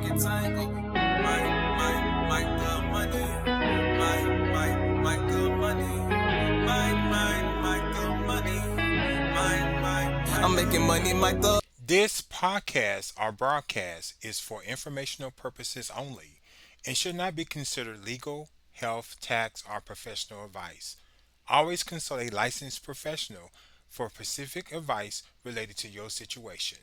it tangle. My good money. My good money. My good money. I'm making money, my thug. This podcast or broadcast is for informational purposes only and should not be considered legal, health, tax, or professional advice. Always consult a licensed professional for specific advice related to your situation.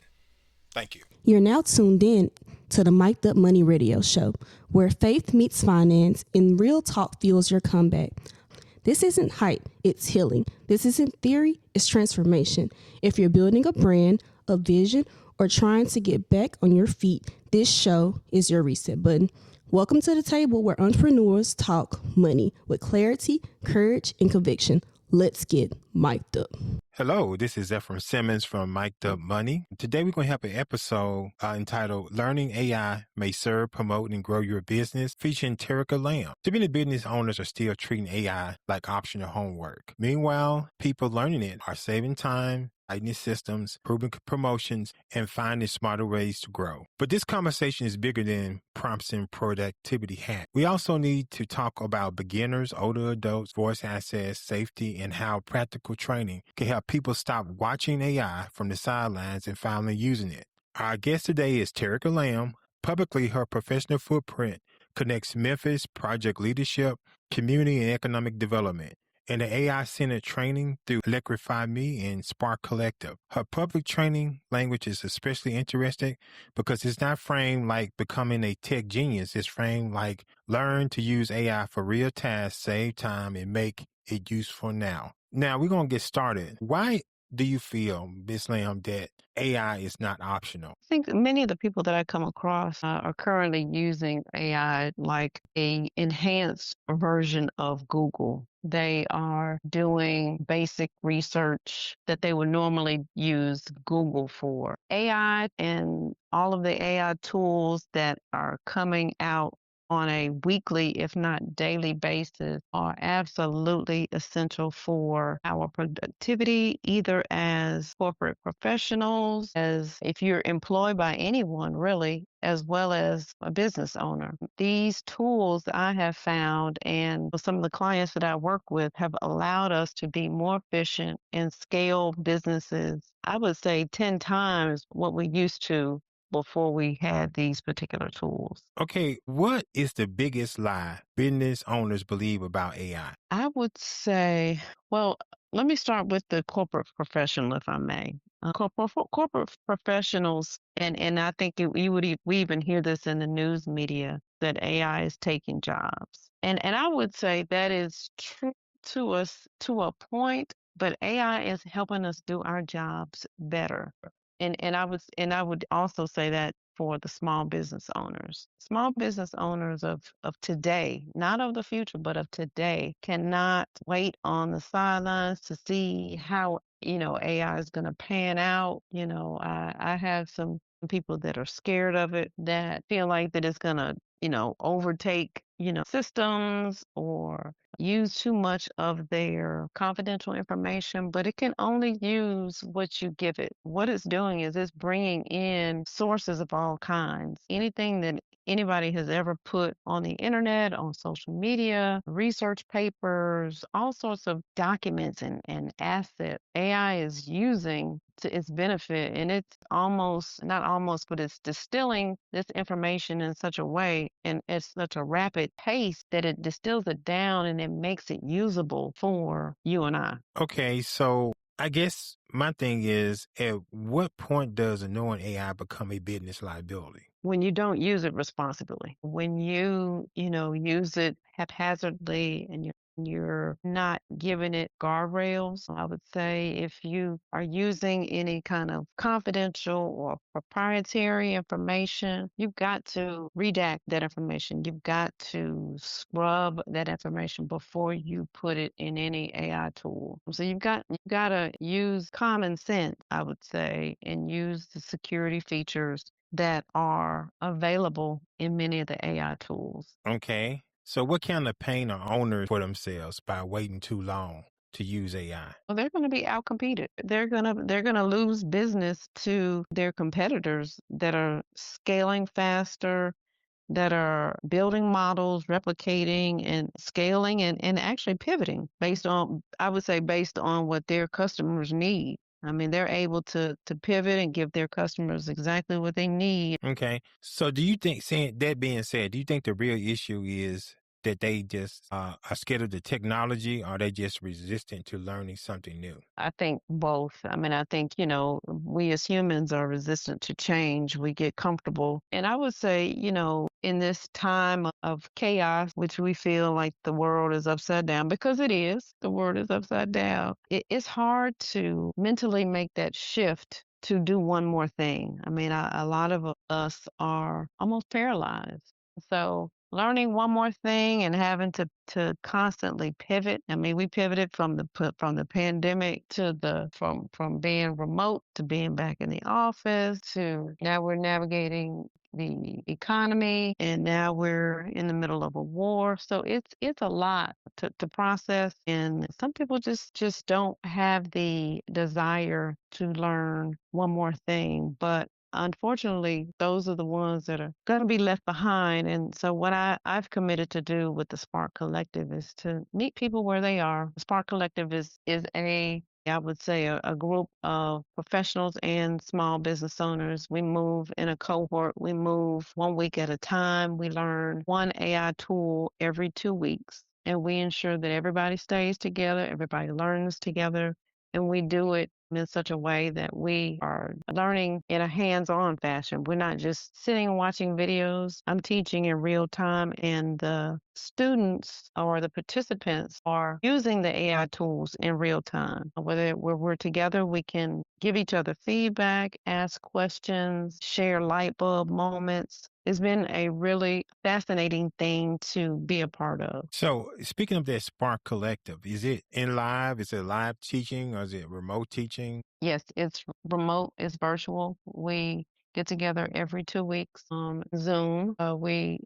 Thank you. You're now tuned in to the Mic'd Up Money Radio Show, where faith meets finance and real talk fuels your comeback. This isn't hype, it's healing. This isn't theory, it's transformation. If you're building a brand, a vision, or trying to get back on your feet, this show is your reset button. Welcome to the table where entrepreneurs talk money with clarity, courage, and conviction. Let's get mic'd up. Hello, this is Ephraim Simmons from Mic'd Up Money. Today we're going to have an episode entitled Learning AI May Serve, Promote, and Grow Your Business, featuring Terica Lamb. Too many business owners are still treating AI like optional homework. Meanwhile, people learning it are saving time, tightening systems, improving promotions, and finding smarter ways to grow. But this conversation is bigger than prompts and productivity hacks. We also need to talk about beginners, older adults, voice access, safety, and how practical training can help people stop watching AI from the sidelines and finally using it. Our guest today is Terica Lamb. Publicly, her professional footprint connects Memphis, project leadership, community, and economic development, and the AI-centered training through Electrify Me and Spark Collective. Her public training language is especially interesting because it's not framed like becoming a tech genius. It's framed like learn to use AI for real tasks, save time, and make it useful now. Now, we're going to get started. Why do you feel, Ms. Lamb, that AI is not optional? I think many of the people that I come across are currently using AI like a enhanced version of Google. They are doing basic research that they would normally use Google for. AI and all of the AI tools that are coming out on a weekly, if not daily basis are absolutely essential for our productivity, either as corporate professionals, as if you're employed by anyone really, as well as a business owner. These tools I have found and some of the clients that I work with have allowed us to be more efficient and scale businesses, I would say 10 times what we used to before we had these particular tools. Okay, what is the biggest lie business owners believe about AI? I would say, well, let me start with the corporate professional, if I may. Corporate professionals, and I think we even hear this in the news media, that AI is taking jobs. And I would say that is true to us to a point, but AI is helping us do our jobs better. And I would also say that for the small business owners. Small business owners of today, not of the future, but of today, cannot wait on the sidelines to see how, AI is going to pan out. I have some people that are scared of it, that feel like that it's going to, overtake, systems or use too much of their confidential information, but it can only use what you give it. What it's doing is it's bringing in sources of all kinds. Anything that anybody has ever put on the internet, on social media, research papers, all sorts of documents and assets AI is using to its benefit. And it's not almost, but it's distilling this information in such a way and at such a rapid pace that it distills it down and it makes it usable for you and I. Okay, so I guess my thing is, at what point does knowing AI become a business liability? When you don't use it responsibly, when you use it haphazardly and you're not giving it guardrails. I would say if you are using any kind of confidential or proprietary information, you've got to redact that information. You've got to scrub that information before you put it in any AI tool. So you've got to use common sense, I would say, and use the security features that are available in many of the AI tools. Okay. So what kind of pain are owners for themselves by waiting too long? to use AI? Well, they're going to be outcompeted. They're going to lose business to their competitors that are scaling faster, that are building models, replicating and scaling and actually pivoting based on, I would say, based on what their customers need. I mean, they're able to pivot and give their customers exactly what they need. Okay. So do you think, saying that being said, do you think the real issue is that they just are scared of the technology, or are they just resistant to learning something new? I think both. I mean, I think, we as humans are resistant to change. We get comfortable. And I would say, in this time of chaos, which we feel like the world is upside down, because it is, the world is upside down, it's hard to mentally make that shift to do one more thing. I mean, a lot of us are almost paralyzed. So learning one more thing and having to constantly pivot. I mean, we pivoted from the pandemic to from being remote to being back in the office to now we're navigating the economy, and now we're in the middle of a war. So it's a lot to process, and some people just don't have the desire to learn one more thing. But unfortunately, those are the ones that are going to be left behind. And so what I've committed to do with the Spark Collective is to meet people where they are. The Spark Collective is I would say, a group of professionals and small business owners. We move in a cohort. We move 1 week at a time. We learn one AI tool every 2 weeks, and we ensure that everybody stays together, everybody learns together, and we do it in such a way that we are learning in a hands-on fashion. We're not just sitting and watching videos. I'm teaching in real time, and the students or the participants are using the AI tools in real time. Whether we're together, we can give each other feedback, ask questions, share light bulb moments. It's been a really fascinating thing to be a part of. So speaking of that Spark Collective, is it in live? Is it live teaching, or is it remote teaching? Yes, it's remote, it's virtual. We get together every 2 weeks on Zoom. We,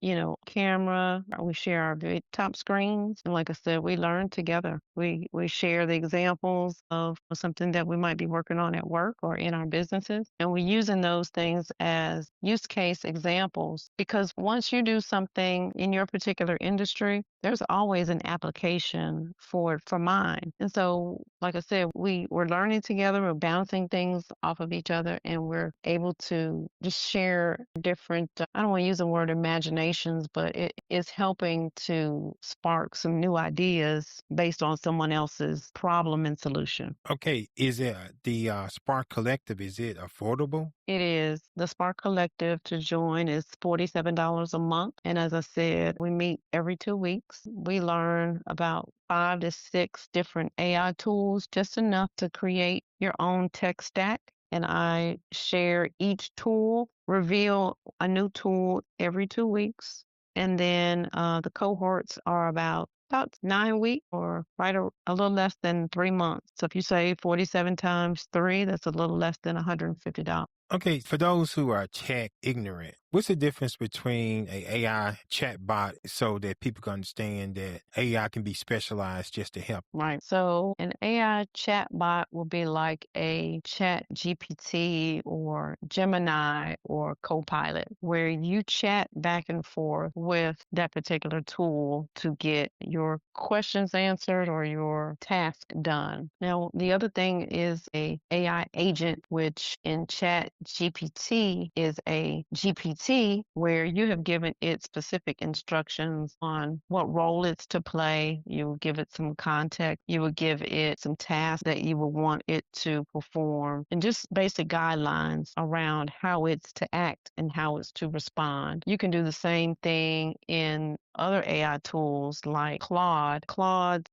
camera, we share our top screens. And like I said, we learn together. We share the examples of something that we might be working on at work or in our businesses. And we're using those things as use case examples, because once you do something in your particular industry, there's always an application for mine. And so, like I said, we're learning together, we're bouncing things off of each other, and we're able to just share different, I don't want to use the word imaginations, but it is helping to spark some new ideas based on someone else's problem and solution. Okay, is it the Spark Collective? Is it affordable? It is. The Spark Collective to join is $47 a month. And as I said, we meet every 2 weeks. We learn about 5 to 6 different AI tools, just enough to create your own tech stack. And I share each tool, reveal a new tool every 2 weeks. And then the cohorts are about 9 weeks, or a little less than 3 months. So if you say 47 times 3, that's a little less than $150. Okay, for those who are tech ignorant, what's the difference between a AI chatbot, so that people can understand that AI can be specialized just to help? Right. So an AI chatbot will be like a Chat GPT or Gemini or Copilot, where you chat back and forth with that particular tool to get your questions answered or your task done. Now, the other thing is a AI agent, which in Chat GPT is a GPT where you have given it specific instructions on what role it's to play. You will give it some context. You will give it some tasks that you would want it to perform, and just basic guidelines around how it's to act and how it's to respond. You can do the same thing in other AI tools like Claude.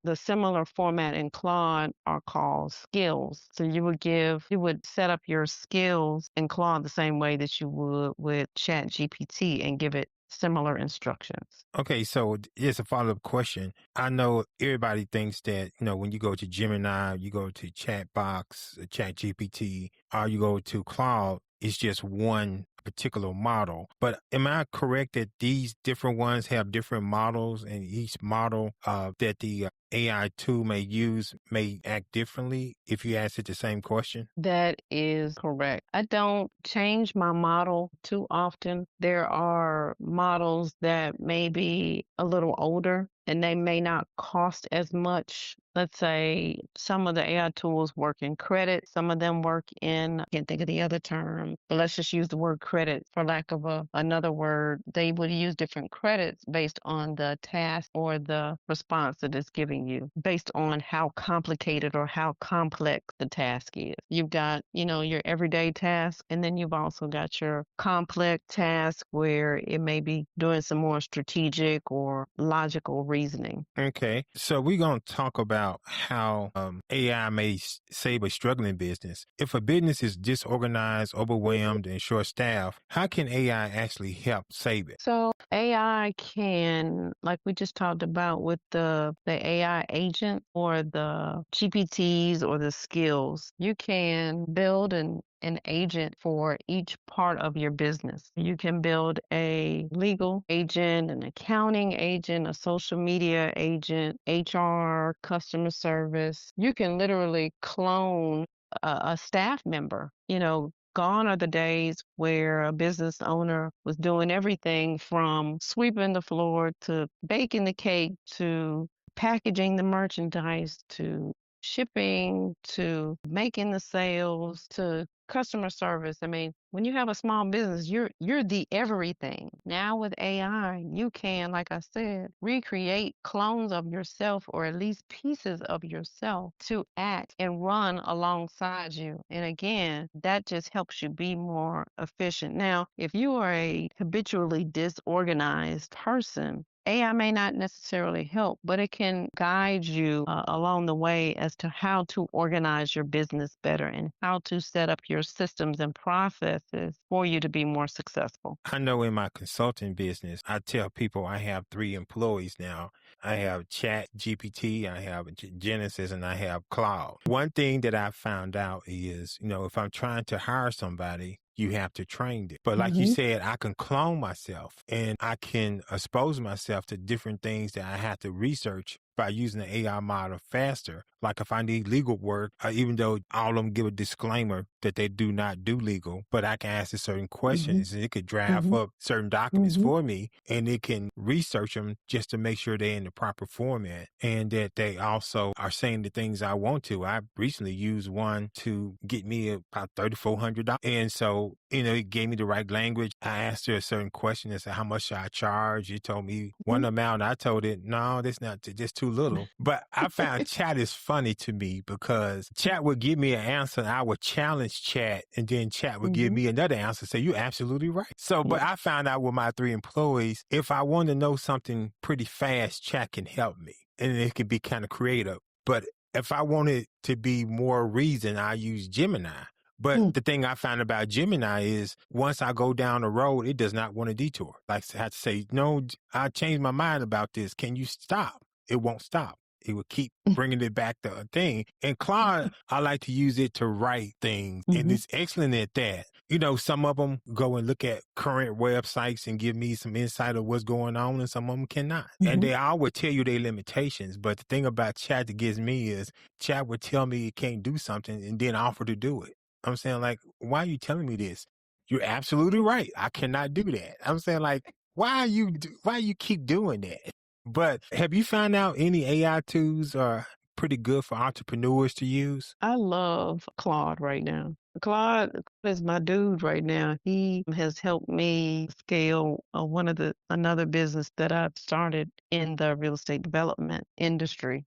The similar format in Claude are called skills. So you would set up your skills in Claude the same way that you would with Chat GPT and give it similar instructions. Okay, so here's a follow-up question. I know everybody thinks that, when you go to Gemini, you go to Chatbox, ChatGPT, or you go to Claude, it's just one particular model. But am I correct that these different ones have different models, and each model that the AI tool may use may act differently if you ask it the same question? That is correct. I don't change my model too often. There are models that may be a little older and they may not cost as much. Let's say some of the AI tools work in credit, some of them work in, I can't think of the other term, but let's just use the word credit for lack of another word. They would use different credits based on the task or the response that it's giving you, based on how complicated or how complex the task is. You've got, your everyday task, and then you've also got your complex task where it may be doing some more strategic or logical reasoning. Okay, so we're going to talk about how AI may save a struggling business. If a business is disorganized, overwhelmed, and short-staffed, how can AI actually help save it? So AI can, like we just talked about with the AI agent or the GPTs or the skills, you can build an agent for each part of your business. You can build a legal agent, an accounting agent, a social media agent, HR, customer service. You can literally clone a staff member. Gone are the days where a business owner was doing everything from sweeping the floor to baking the cake to packaging the merchandise to shipping to making the sales to customer service. I mean, when you have a small business, you're the everything. Now with AI, you can, like I said, recreate clones of yourself or at least pieces of yourself to act and run alongside you. And again, that just helps you be more efficient. Now, if you are a habitually disorganized person, AI may not necessarily help, but it can guide you along the way as to how to organize your business better and how to set up your systems and processes for you to be more successful. I know in my consulting business, I tell people I have 3 employees now. I have Chat GPT, I have Genesis, and I have Cloud. One thing that I found out is, if I'm trying to hire somebody, you have to train them. But like you said, I can clone myself and I can expose myself to different things that I have to research by using the AI model faster. Like if I need legal work, even though all of them give a disclaimer that they do not do legal, but I can ask it certain questions and it could draft up certain documents for me, and it can research them just to make sure they're in the proper format and that they also are saying the things I want to. I recently used one to get me about $3,400. And so, it gave me the right language. I asked her a certain question and said, how much should I charge? It told me one amount. I told it, no, that's not, just too little. But I found Chat is funny to me because Chat would give me an answer and I would challenge Chat, and then Chat would give me another answer, say, you're absolutely right. So, but I found out with my 3 employees, if I want to know something pretty fast, Chat can help me, and it could be kind of creative. But if I want it to be more reason, I use Gemini. But the thing I found about Gemini is once I go down the road, it does not want a detour. Like I have to say, no, I changed my mind about this. Can you stop? It won't stop. It will keep bringing it back to a thing. And Claude, I like to use it to write things, and it's excellent at that. Some of them go and look at current websites and give me some insight of what's going on, and some of them cannot. And they all would tell you their limitations. But the thing about Chat that gets me is Chat would tell me it can't do something and then offer to do it. I'm saying, like, why are you telling me this? You're absolutely right. I cannot do that. I'm saying, like, why you keep doing that? But have you found out any AI tools are pretty good for entrepreneurs to use? I love Claude right now. Claude is my dude right now. He has helped me scale another business that I've started in the real estate development industry.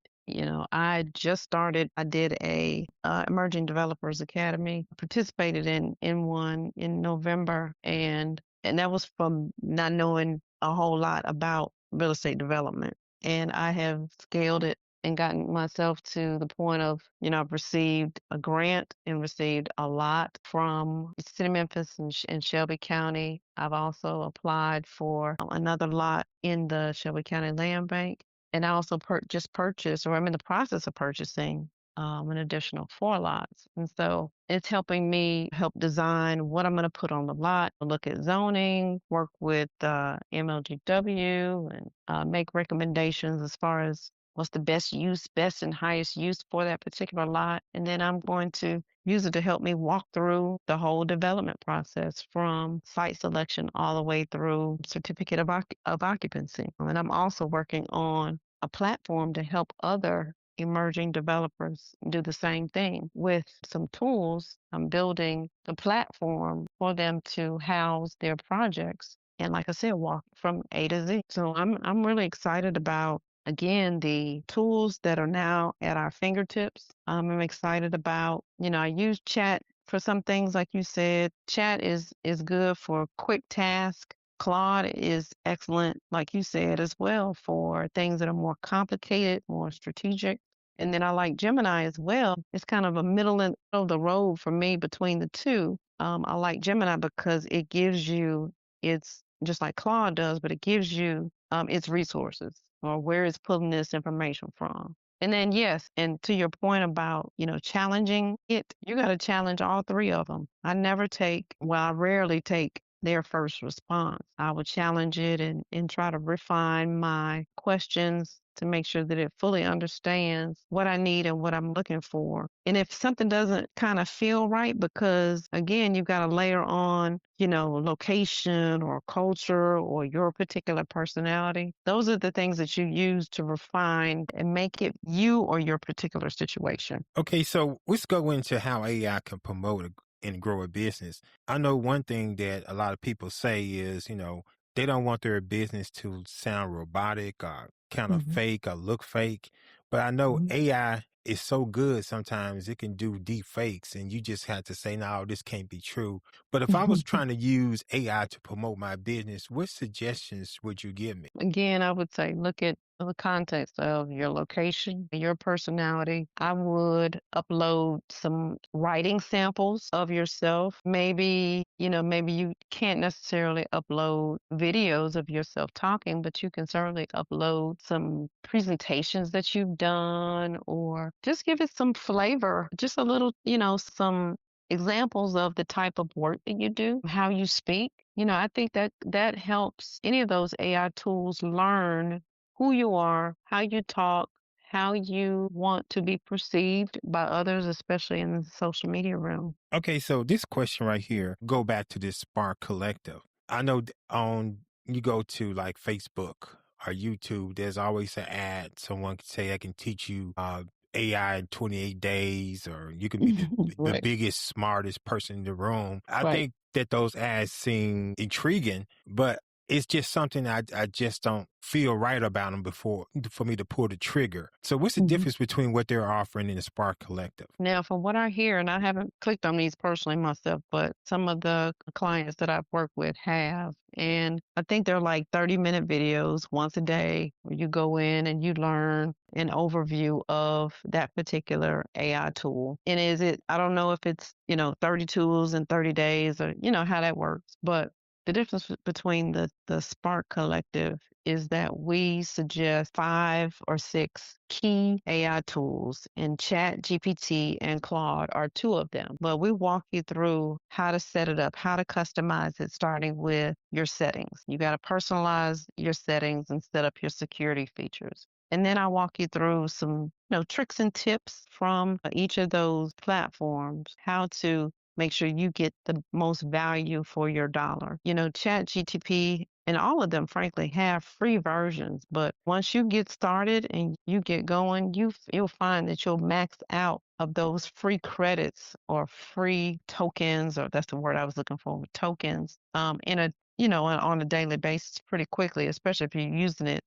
I just started, I did a Emerging Developers Academy, participated in one in November, and that was from not knowing a whole lot about real estate development. And I have scaled it and gotten myself to the point of, I've received a grant and received a lot from the City of Memphis and Shelby County. I've also applied for another lot in the Shelby County Land Bank. And I also just purchased, or I'm in the process of purchasing an additional 4 lots. And so it's helping me help design what I'm going to put on the lot, look at zoning, work with MLGW, and make recommendations as far as what's the best use, best and highest use for that particular lot. And then I'm going to use it to help me walk through the whole development process from site selection all the way through certificate of occupancy. And I'm also working on a platform to help other emerging developers do the same thing with some tools. I'm building the platform for them to house their projects. And like I said, walk from A to Z. So I'm really excited about, again, the tools that are now at our fingertips. I'm excited about, I use chat for some things, like you said. Chat is good for quick tasks. Claude is excellent, like you said, as well, for things that are more complicated, more strategic. And then I like Gemini as well. It's kind of a middle of the road for me between the two. I like Gemini because it gives you, it's just like Claude does, but it gives you its resources or where it's pulling this information from. And then, yes, and to your point about, challenging it, you got to challenge all three of them. I rarely take their first response. I would challenge it and try to refine my questions to make sure that it fully understands what I need and what I'm looking for. And if something doesn't kind of feel right, because again, you've got to layer on, location or culture or your particular personality. Those are the things that you use to refine and make it you or your particular situation. Okay, so let's go into how AI can promote and grow a business. I know one thing that a lot of people say is, they don't want their business to sound robotic or kind of fake or look fake. But I know AI is so good sometimes it can do deep fakes and you just have to say, no, this can't be true. But if I was trying to use AI to promote my business, what suggestions would you give me? Again, I would say look at the context of your location, your personality. I would upload some writing samples of yourself. Maybe you can't necessarily upload videos of yourself talking, but you can certainly upload some presentations that you've done, or just give it some flavor, just a little, some examples of the type of work that you do, how you speak. I think that helps any of those AI tools learn who you are, how you talk, how you want to be perceived by others, especially in the social media realm. Okay, so this question right here, go back to this Spark Collective. I know you go to like Facebook or YouTube, there's always an ad. Someone can say, I can teach you AI in 28 days, or you can be the Right. biggest, smartest person in the room. I Right. think that those ads seem intriguing, but it's just something I just don't feel right about them for me to pull the trigger. So what's the difference between what they're offering in the Spark Collective? Now, from what I hear, and I haven't clicked on these personally myself, but some of the clients that I've worked with have, and I think they're like 30-minute videos once a day where you go in and you learn an overview of that particular AI tool. And I don't know if it's, 30 tools in 30 days or, how that works, but the difference between the Spark Collective is that we suggest 5 or 6 key AI tools, and Chat GPT and Claude are 2 of them. But we walk you through how to set it up, how to customize it, starting with your settings. You got to personalize your settings and set up your security features. And then I walk you through some, tricks and tips from each of those platforms, how to make sure you get the most value for your dollar. Chat GTP and all of them, frankly, have free versions. But once you get started and you get going, you'll find that you'll max out of those free credits or free tokens, or that's the word I was looking for, tokens, on a daily basis pretty quickly, especially if you're using it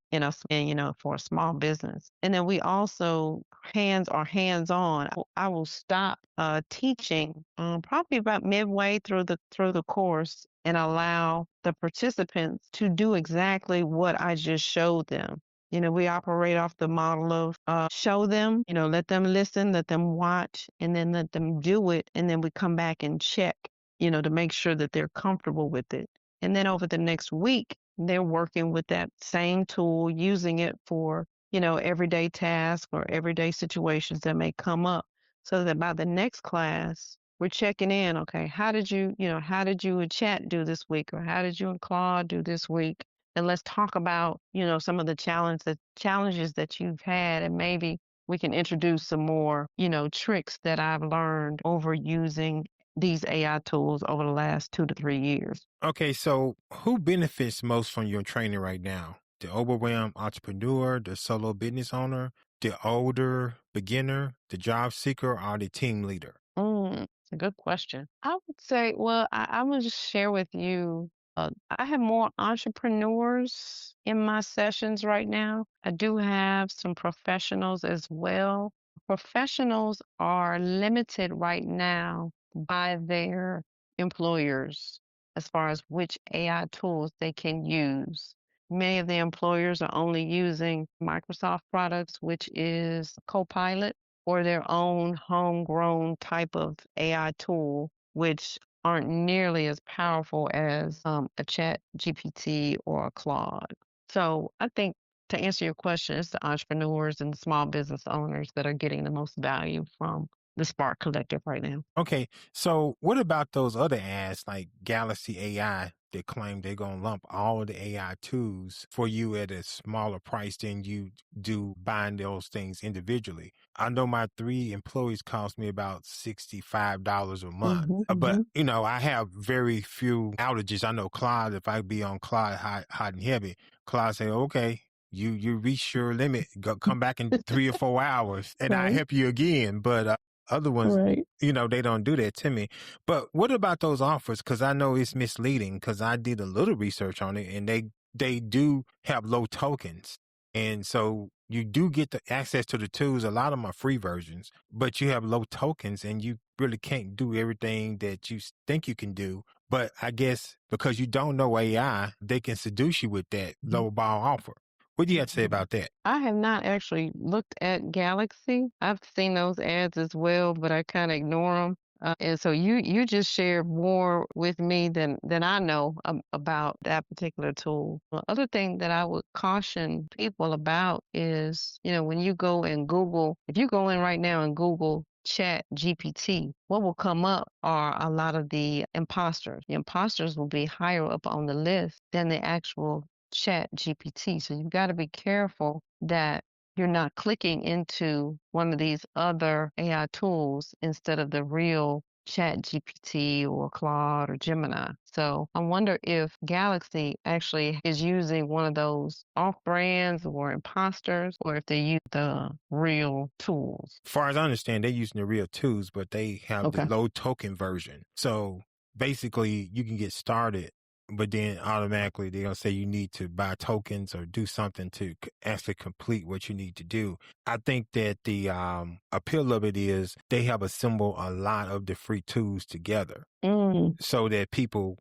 for a small business. And then we also hands-on. I will stop teaching probably about midway through the course and allow the participants to do exactly what I just showed them. We operate off the model of show them, let them listen, let them watch, and then let them do it. And then we come back and check, to make sure that they're comfortable with it. And then over the next week, they're working with that same tool, using it for everyday tasks or everyday situations that may come up, so that by the next class, we're checking in. Okay, how did you and Chat do this week, or how did you and Claude do this week? And let's talk about, some of the challenges that you've had, and maybe we can introduce some more, tricks that I've learned over using these AI tools over the last 2 to 3 years. Okay, so who benefits most from your training right now? The overwhelmed entrepreneur, the solo business owner, the older beginner, the job seeker, or the team leader? It's a good question. I would say, well, I will just share with you. I have more entrepreneurs in my sessions right now. I do have some professionals as well. Professionals are limited right now by their employers as far as which AI tools they can use. Many of the employers are only using Microsoft products, which is Copilot, or their own homegrown type of AI tool, which aren't nearly as powerful as a Chat GPT or a Claude. So I think, to answer your question, it's the entrepreneurs and the small business owners that are getting the most value from the Spark Collective right now. Okay, so what about those other ads like Galaxy AI that claim they're going to lump all the AI tools for you at a smaller price than you do buying those things individually? I know my 3 employees cost me about $65 a month, but I have very few outages. I know Claude, if I be on Claude hot and heavy, Claude say, okay, you reach your limit, come back in 3 or 4 hours and I Right. help you again. But other ones, Right. they don't do that to me. But what about those offers? Because I know it's misleading, because I did a little research on it, and they do have low tokens. And so you do get the access to the tools. A lot of them are free versions, but you have low tokens and you really can't do everything that you think you can do. But I guess because you don't know AI, they can seduce you with that low ball offer. What do you have to say about that? I have not actually looked at Galaxy. I've seen those ads as well, but I kind of ignore them. And so you just shared more with me than I know about that particular tool. The other thing that I would caution people about is, when you go and Google, if you go in right now and Google Chat GPT, what will come up are a lot of the imposters. The imposters will be higher up on the list than the actual Chat GPT. So you've got to be careful that you're not clicking into one of these other AI tools instead of the real Chat GPT or Claude or Gemini. So I wonder if Galaxy actually is using one of those off brands or imposters, or if they use the real tools. As far as I understand, they're using the real tools, but they have the low token version. So basically, you can get started, but then automatically they're going to say you need to buy tokens or do something to actually complete what you need to do. I think that the appeal of it is they have assembled a lot of the free tools together so that people,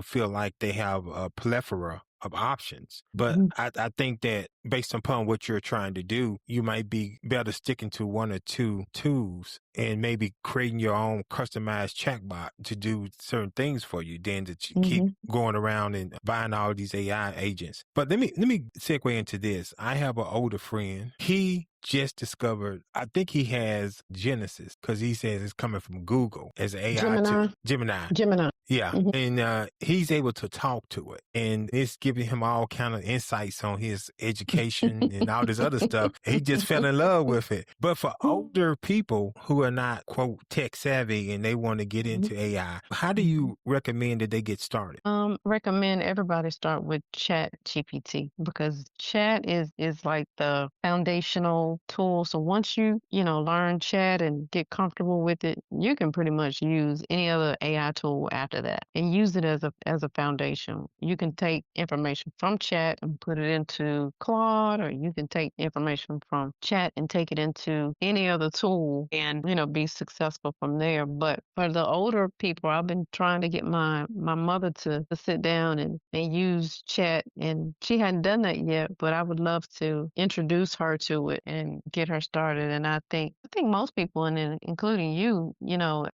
feel like they have a plethora of options. But I think that based upon what you're trying to do, you might be better sticking to 1 or 2 tools and maybe creating your own customized chatbot to do certain things for you than to keep going around and buying all these AI agents. But let me segue into this. I have an older friend. He just discovered, I think he has Genesis, because he says it's coming from Google as an AI Gemini. Yeah. And he's able to talk to it, and it's giving him all kind of insights on his education and all this other stuff. He just fell in love with it. But for older people who are not, quote, tech savvy and they want to get into AI, how do you recommend that they get started? Recommend everybody start with Chat GPT, because Chat is like the foundational tool. So once you learn Chat and get comfortable with it, you can pretty much use any other AI tool after that and use it as a foundation. You can take information from Chat and put it into Claude, or you can take information from Chat and take it into any other tool and be successful from there. But for the older people, I've been trying to get my mother to sit down and use Chat, and she hadn't done that yet, but I would love to introduce her to it and get her started. And I think I think most people, and including you,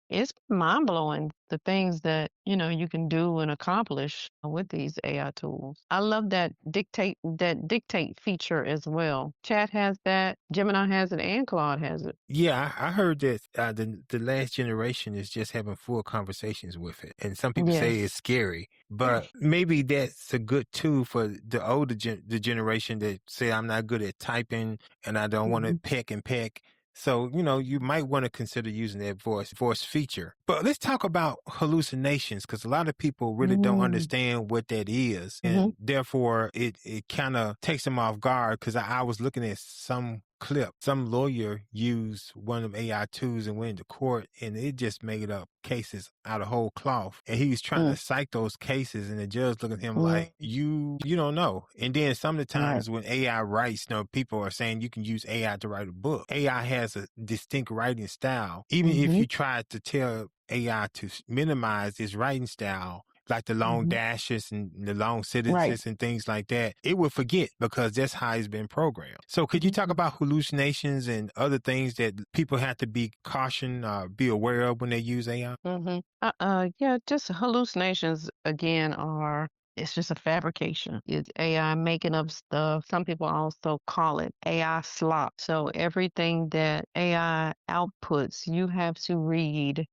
it's mind blowing the things that, you can do and accomplish with these AI tools. I love that dictate feature as well. Chat has that, Gemini has it, and Claude has it. Yeah, I heard that the last generation is just having full conversations with it, and some people say it's Yes. scary. But maybe that's a good tool for the older the generation that say I'm not good at typing and I don't want to Mhm. peck and peck. So, you might want to consider using that voice feature. But let's talk about hallucinations because a lot of people really don't Mm. understand what that is. Mhm. And therefore, it kind of takes them off guard because I was looking at some clip. Some lawyer used one of them AI tools and went into court and it just made up cases out of whole cloth. And he was trying to Mm. cite those cases and the judge looked at him Mm. like, you don't know. And then some of the Right. times when AI writes, people are saying you can use AI to write a book. AI has a distinct writing style. Even if Mhm. you try to tell AI to minimize its writing style, like the long Mhm. dashes and the long Right. sentences and things like that, it will forget because that's how it's been programmed. So could you talk Mhm. about hallucinations and other things that people have to be be aware of when they use AI? Mhm. Yeah, just hallucinations again it's just a fabrication. It's AI making up stuff. Some people also call it AI slop. So everything that AI outputs, you have to read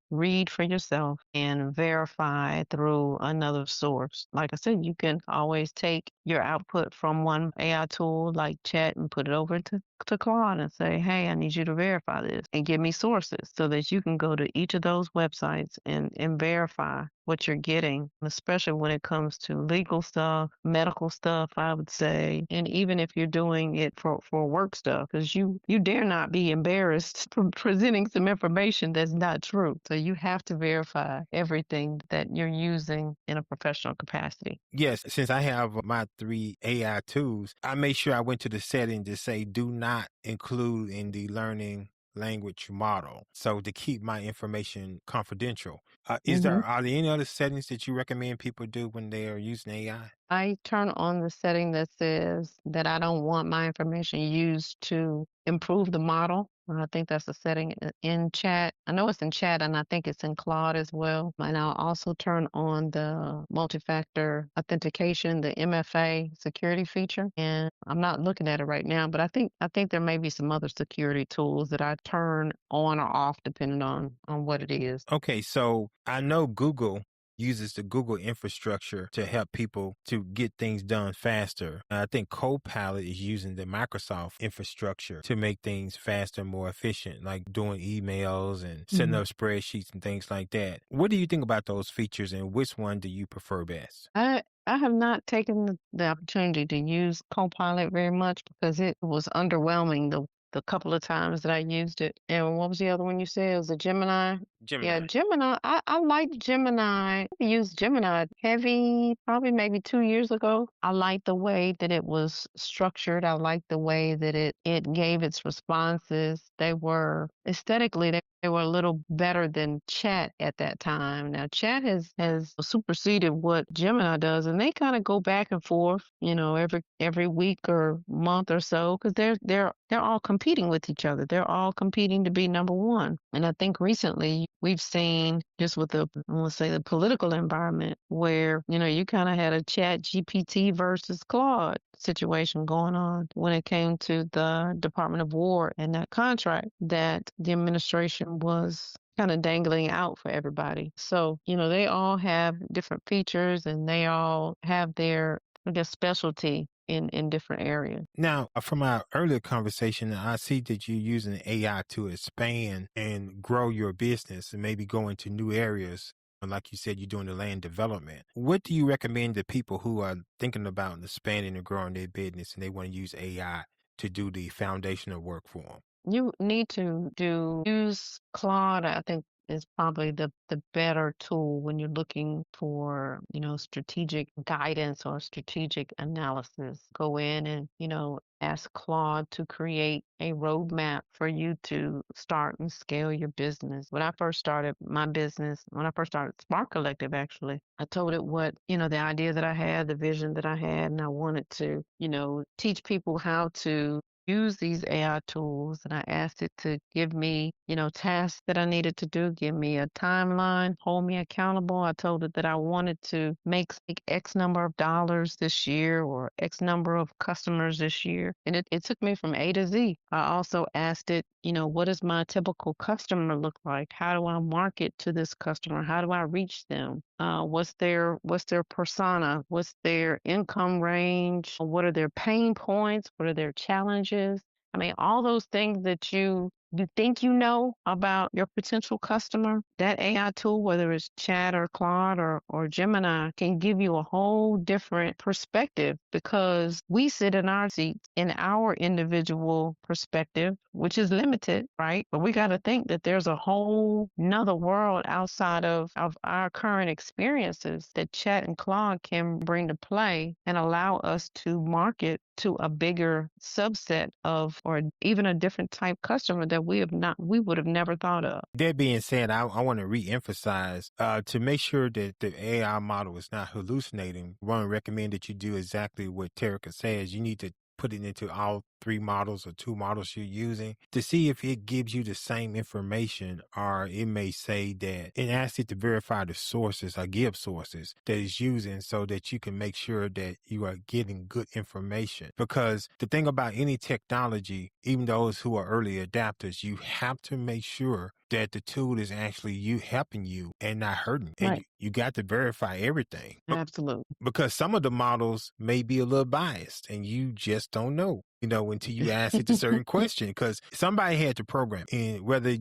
for yourself and verify through another source. Like I said, you can always take your output from one AI tool like Chat and put it over to Claude and say, hey, I need you to verify this and give me sources so that you can go to each of those websites and verify what you're getting, especially when it comes to legal stuff, medical stuff, I would say, and even if you're doing it for work stuff, because you dare not be embarrassed from presenting some information that's not true. So you have to verify everything that you're using in a professional capacity. Yes, since I have my 3 AI tools, I made sure I went to the setting to say do not include in the learning language model. So to keep my information confidential. Mhm. Are there any other settings that you recommend people do when they are using AI? I turn on the setting that says that I don't want my information used to improve the model. I think that's a setting in chat. I know it's in chat and I think it's in Claude as well. And I'll also turn on the multi-factor authentication, the MFA security feature. And I'm not looking at it right now, but I think there may be some other security tools that I turn on or off depending on what it is. Okay, so I know Google uses the Google infrastructure to help people to get things done faster. I think Copilot is using the Microsoft infrastructure to make things faster, more efficient, like doing emails and setting Mhm. up spreadsheets and things like that. What do you think about those features and which one do you prefer best? I have not taken the opportunity to use Copilot very much because it was underwhelming the couple of times that I used it. And what was the other one you said? It was a Gemini. Yeah, Gemini. Gemini. I liked Gemini. I used Gemini heavy probably maybe 2 years ago. I liked the way that it was structured. I liked the way that it gave its responses. They were aesthetically they were a little better than Chat at that time. Now Chat has superseded what Gemini does, and they kind of go back and forth, every week or month or so, because they're all competing with each other. They're all competing to be number one. And I think recently we've seen just with I want to say the political environment where you kind of had a Chat GPT versus Claude situation going on when it came to the Department of War and that contract that the administration was kind of dangling out for everybody. So, they all have different features and they all have their, I guess, specialty in different areas. Now, from our earlier conversation, I see that you're using AI to expand and grow your business and maybe go into new areas. And like you said, you're doing the land development. What do you recommend to people who are thinking about expanding and growing their business and they want to use AI to do the foundational work for them? You need to use Claude, I think is probably the better tool when you're looking for, strategic guidance or strategic analysis. Go in and, ask Claude to create a roadmap for you to start and scale your business. When I first started my business, when I first started Spark Collective, actually, I told it what, the idea that I had, the vision that I had, and I wanted to, teach people how to use these AI tools, and I asked it to give me, tasks that I needed to do, give me a timeline, hold me accountable. I told it that I wanted to make X number of dollars this year or X number of customers this year. And it took me from A to Z. I also asked it, what does my typical customer look like? How do I market to this customer? How do I reach them? What's their persona? What's their income range? What are their pain points? What are their challenges? I mean, all those things that you think about your potential customer, that AI tool, whether it's Chat or Claude or Gemini, can give you a whole different perspective because we sit in our seats in our individual perspective, which is limited, right? But we got to think that there's a whole nother world outside of our current experiences that Chat and Claude can bring to play and allow us to market to a bigger subset of, or even a different type customer that we would have never thought of. That being said, I want to reemphasize to make sure that the AI model is not hallucinating. I want to recommend that you do exactly what Terica says. You need to put it into all 3 models or 2 models you're using to see if it gives you the same information, or it may say that it asks it to verify the sources or give sources that it's using so that you can make sure that you are getting good information. Because the thing about any technology, even those who are early adapters, you have to make sure that the tool is actually helping you and not hurting. And Right. you got to verify everything. Absolutely. Because some of the models may be a little biased and you just don't know, until you ask it a certain question, because somebody had to program it. And whether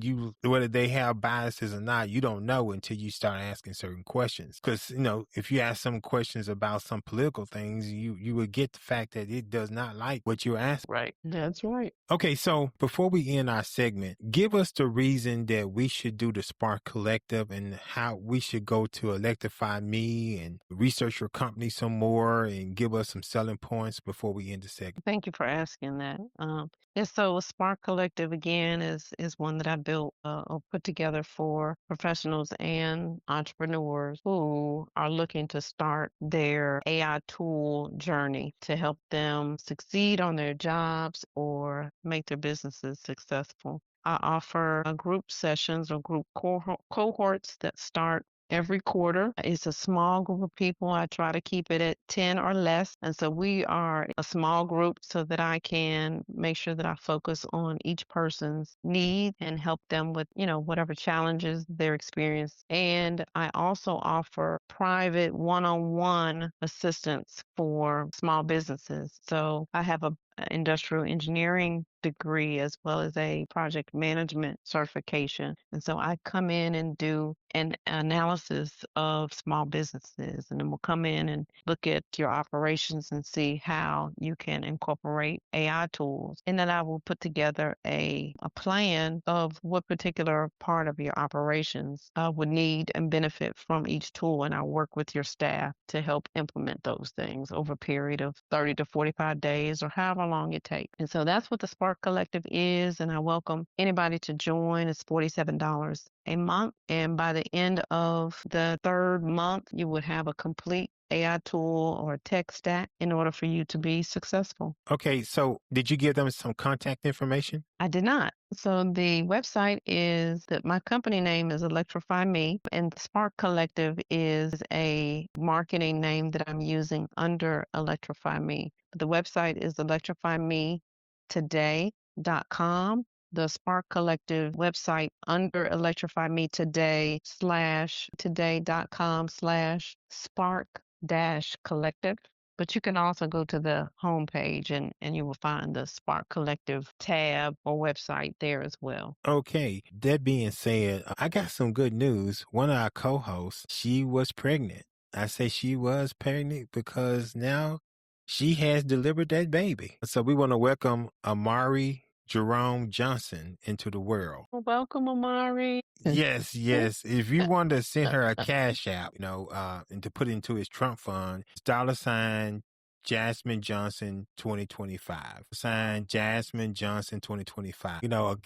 they have biases or not, you don't know until you start asking certain questions. Because, if you ask some questions about some political things, you would get the fact that it does not like what you're asking. Right. That's right. Okay, so before we end our segment, give us the reason that we should do the Spark Collective and how we should go to Electrify Me and research your company some more and give us some selling points before we end the segment. Thank you for asking that. And so Spark Collective again is one that I built or put together for professionals and entrepreneurs who are looking to start their AI tool journey to help them succeed on their jobs or make their businesses successful. I offer group sessions or group cohorts that start every quarter. It's a small group of people. I try to keep it at 10 or less. And so we are a small group so that I can make sure that I focus on each person's need and help them with, whatever challenges they're experiencing. And I also offer private one-on-one assistance for small businesses. So I have a industrial engineering degree as well as a project management certification. And so I come in and do an analysis of small businesses, and then we'll come in and look at your operations and see how you can incorporate AI tools. And then I will put together a plan of what particular part of your operations would need and benefit from each tool. And I'll work with your staff to help implement those things over a period of 30 to 45 days or however long it takes. And so that's what the Spark Collective is. And I welcome anybody to join. It's $47 a month. And by the end of the 3rd month, you would have a complete AI tool or tech stack in order for you to be successful. Okay, so did you give them some contact information? I did not. So the website is that my company name is Electrify Me, and Spark Collective is a marketing name that I'm using under Electrify Me. The website is electrifymetoday.com. The Spark Collective website under Electrify Me Today /today.com/spark-collective. But you can also go to the homepage and you will find the Spark Collective tab or website there as well. Okay, that being said, I got some good news. One of our co-hosts, she was pregnant. I say she was pregnant because now she has delivered that baby. So we want to welcome Amari Jerome Johnson into the world. Well, welcome, Amari. Yes. If you want to send her a cash app, and to put into his Trump fund, it's $ Jasmine Johnson 2025. Sign Jasmine Johnson 2025. A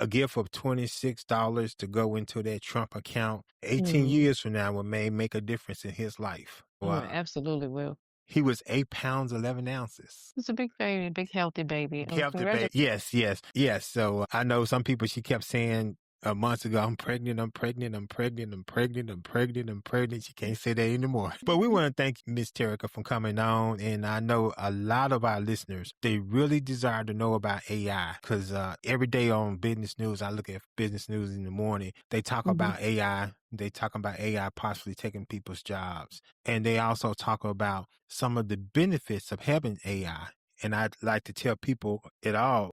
gift of $26 to go into that Trump account. 18 years from now may make a difference in his life. Wow. Absolutely will. He was 8 pounds, 11 ounces. It's a big baby, big healthy baby. Healthy baby. Yes, yes, yes. So I know some people, she kept saying months ago, I'm pregnant, I'm pregnant, I'm pregnant, I'm pregnant, I'm pregnant, I'm pregnant. She can't say that anymore. But we want to thank Miss Terica for coming on. And I know a lot of our listeners, they really desire to know about AI because every day on business news, I look at business news in the morning, they talk about AI. They talk about AI possibly taking people's jobs. And they also talk about some of the benefits of having AI. And I'd like to tell people at all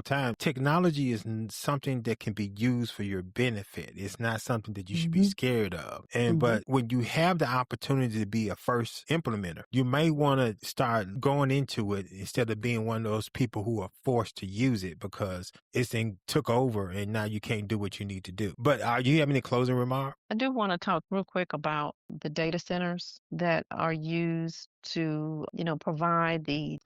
times, technology is something that can be used for your benefit. It's not something that you should be scared of. And but when you have the opportunity to be a first implementer, you may want to start going into it instead of being one of those people who are forced to use it because it's thing took over and now you can't do what you need to do. But do you have any closing remarks? I do want to talk real quick about the data centers that are used to, provide the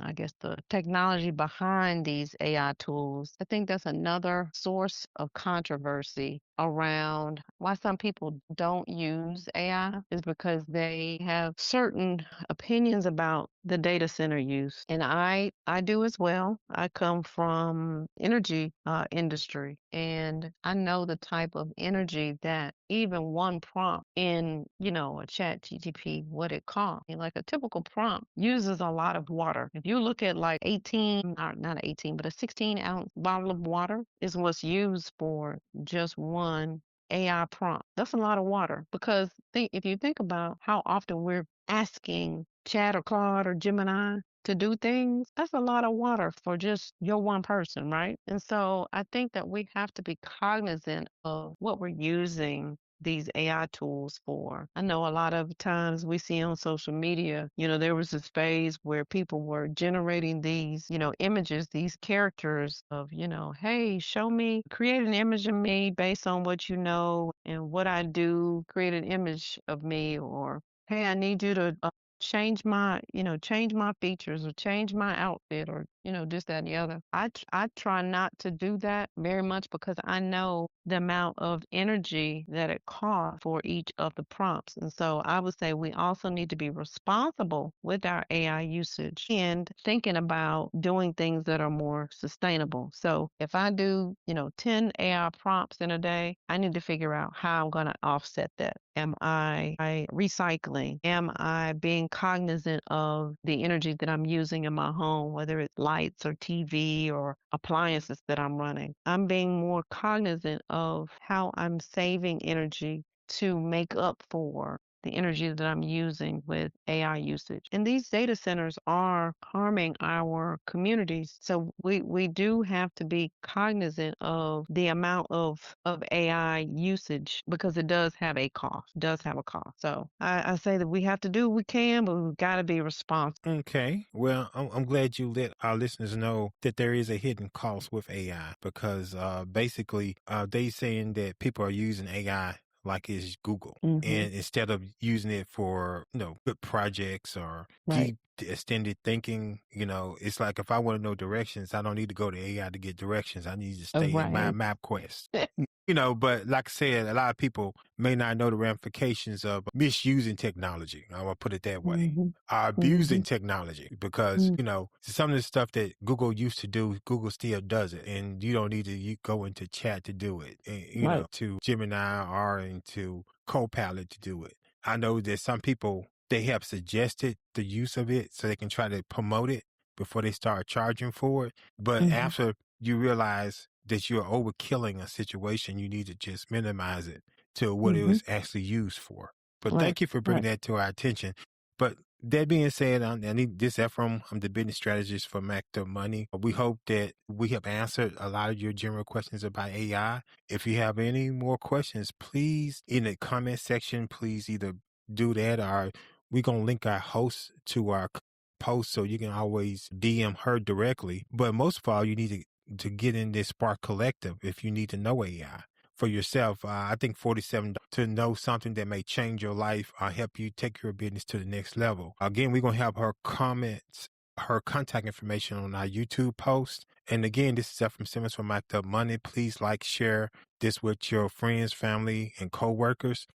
technology behind these AI tools. I think that's another source of controversy around why some people don't use AI is because they have certain opinions about the data center use. And I do as well. I come from energy industry and I know the type of energy that even one prompt in, a chat GTP, what it costs. Like a typical prompt uses a lot of water. If you look at like 18, or not 18, but a 16-ounce bottle of water is what's used for just one AI prompt. That's a lot of water because if you think about how often we're asking Chat or Claude or Gemini to do things, that's a lot of water for just your one person, right? And so I think that we have to be cognizant of what we're using these AI tools for. I know a lot of times we see on social media, there was this phase where people were generating these, images, these characters of, hey, create an image of me based on what you know and what I do, create an image of me, or hey, I need you to change my features or change my outfit or, this, that, and the other. I try not to do that very much because I know the amount of energy that it costs for each of the prompts. And so I would say we also need to be responsible with our AI usage and thinking about doing things that are more sustainable. So if I do, 10 AI prompts in a day, I need to figure out how I'm going to offset that. Am I recycling? Am I being cognizant of the energy that I'm using in my home, whether it's lights or TV or appliances that I'm running? I'm being more cognizant of how I'm saving energy to make up for the energy that I'm using with AI usage. And these data centers are harming our communities. So we do have to be cognizant of the amount of AI usage because it does have a cost, So I say that we have to do what we can, but we've got to be responsible. Okay. Well, I'm glad you let our listeners know that there is a hidden cost with AI because basically they saying that people are using AI like it's Google. And instead of using it for, good projects or deep extended thinking, it's like if I want to know directions, I don't need to go to AI to get directions. I need to stay in my MapQuest. But like I said, a lot of people may not know the ramifications of misusing technology. I will put it that way. Abusing technology because, some of the stuff that Google used to do, Google still does it. And you don't need to go into chat to do it, and, to Gemini or into Copilot to do it. I know that some people, they have suggested the use of it so they can try to promote it before they start charging for it. But after you realize that you're overkilling a situation, you need to just minimize it to what it was actually used for. But thank you for bringing that to our attention. But that being said, this Ephraim, I'm the business strategist for MicdUpMoney. We hope that we have answered a lot of your general questions about AI. If you have any more questions, please, in the comment section, please either do that or we're going to link our host to our post so you can always DM her directly. But most of all, you need to get in this Spark Collective if you need to know AI for yourself. I think $47 to know something that may change your life or help you take your business to the next level. Again, we're going to have her comments, her contact information on our YouTube post. And again, this is Ephraim Simmons from MicdUpMoney. Please like, share this with your friends, family, and coworkers,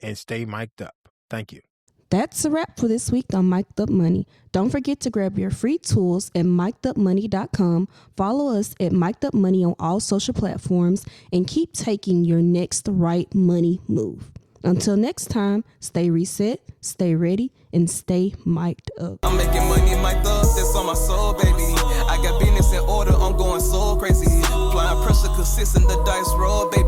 and stay mic'd up. Thank you. That's a wrap for this week on Mic'd Up Money. Don't forget to grab your free tools at MicdUpMoney.com. Follow us at Mic'd Up Money on all social platforms and keep taking your next right money move. Until next time, stay reset, stay ready, and stay mic'd up. I'm making money mic'd up, that's on my soul, baby. I got business in order, I'm going so crazy. Flying pressure consistent, the dice roll, baby.